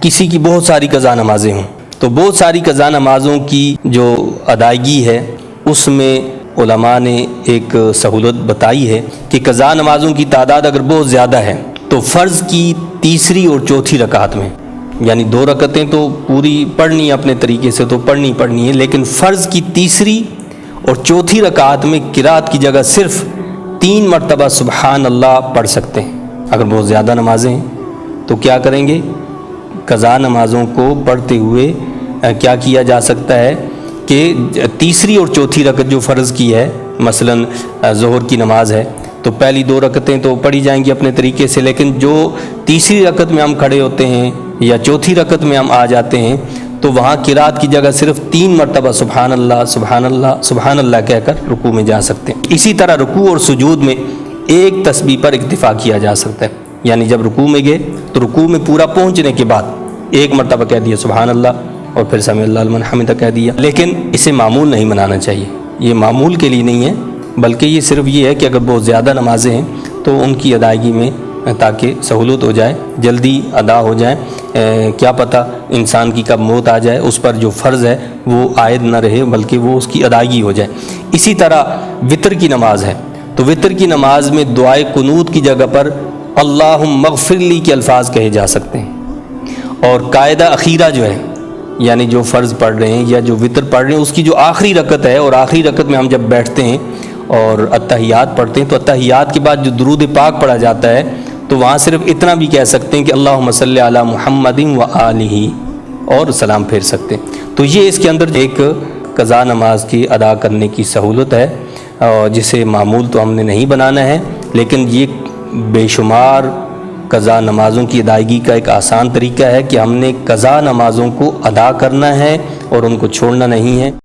کسی کی بہت ساری قضا نمازیں ہوں تو بہت ساری قضا نمازوں کی جو ادائیگی ہے اس میں علماء نے ایک سہولت بتائی ہے کہ قضا نمازوں کی تعداد اگر بہت زیادہ ہے تو فرض کی تیسری اور چوتھی رکعت میں، یعنی 2 رکعتیں تو پوری پڑھنی اپنے طریقے سے تو پڑھنی ہے، لیکن فرض کی تیسری اور چوتھی رکعت میں قرات کی جگہ صرف 3 مرتبہ سبحان اللہ پڑھ سکتے ہیں۔ اگر بہت زیادہ نمازیں ہیں تو کیا کریں گے؟ قضا نمازوں کو پڑھتے ہوئے کیا کیا جا سکتا ہے کہ تیسری اور چوتھی رکعت جو فرض کی ہے، مثلا ظہر کی نماز ہے تو پہلی 2 رکعتیں تو پڑھی جائیں گی اپنے طریقے سے، لیکن جو تیسری رکعت میں ہم کھڑے ہوتے ہیں یا چوتھی رکعت میں ہم آ جاتے ہیں تو وہاں قرات کی جگہ صرف 3 مرتبہ سبحان اللہ سبحان اللہ سبحان اللہ کہہ کر رکوع میں جا سکتے ہیں۔ اسی طرح رکوع اور سجود میں ایک تسبیح پر اکتفا کیا جا سکتا ہے، یعنی جب رکوع میں گئے تو رکوع میں پورا پہنچنے کے بعد 1 مرتبہ کہہ دیا سبحان اللہ اور پھر سمع اللہ لمن حمدہ کہہ دیا، لیکن اسے معمول نہیں بنانا چاہیے، یہ معمول کے لیے نہیں ہے، بلکہ یہ صرف یہ ہے کہ اگر بہت زیادہ نمازیں ہیں تو ان کی ادائیگی میں تاکہ سہولت ہو جائے، جلدی ادا ہو جائیں، کیا پتہ انسان کی کب موت آ جائے، اس پر جو فرض ہے وہ عائد نہ رہے بلکہ وہ اس کی ادائیگی ہو جائے۔ اسی طرح وطر کی نماز ہے تو وطر کی نماز میں دعائے قنوت کی جگہ پر اللہم اغفر لی کے الفاظ کہے جا سکتے ہیں، اور قاعدہ اخیرہ جو ہے یعنی جو فرض پڑھ رہے ہیں یا جو وطر پڑھ رہے ہیں اس کی جو آخری رکعت ہے، اور آخری رکعت میں ہم جب بیٹھتے ہیں اور اتحیات پڑھتے ہیں تو اتحیات کے بعد جو درود پاک پڑھا جاتا ہے تو وہاں صرف اتنا بھی کہہ سکتے ہیں کہ اللہم صلی علی محمد و آلہ اور سلام پھیر سکتے ہیں۔ تو یہ اس کے اندر ایک قضا نماز کی ادا کرنے کی سہولت ہے، جسے معمول تو ہم نے نہیں بنانا ہے، لیکن یہ بے شمار قضا نمازوں کی ادائیگی کا ایک آسان طریقہ ہے کہ ہم نے قضا نمازوں کو ادا کرنا ہے اور ان کو چھوڑنا نہیں ہے۔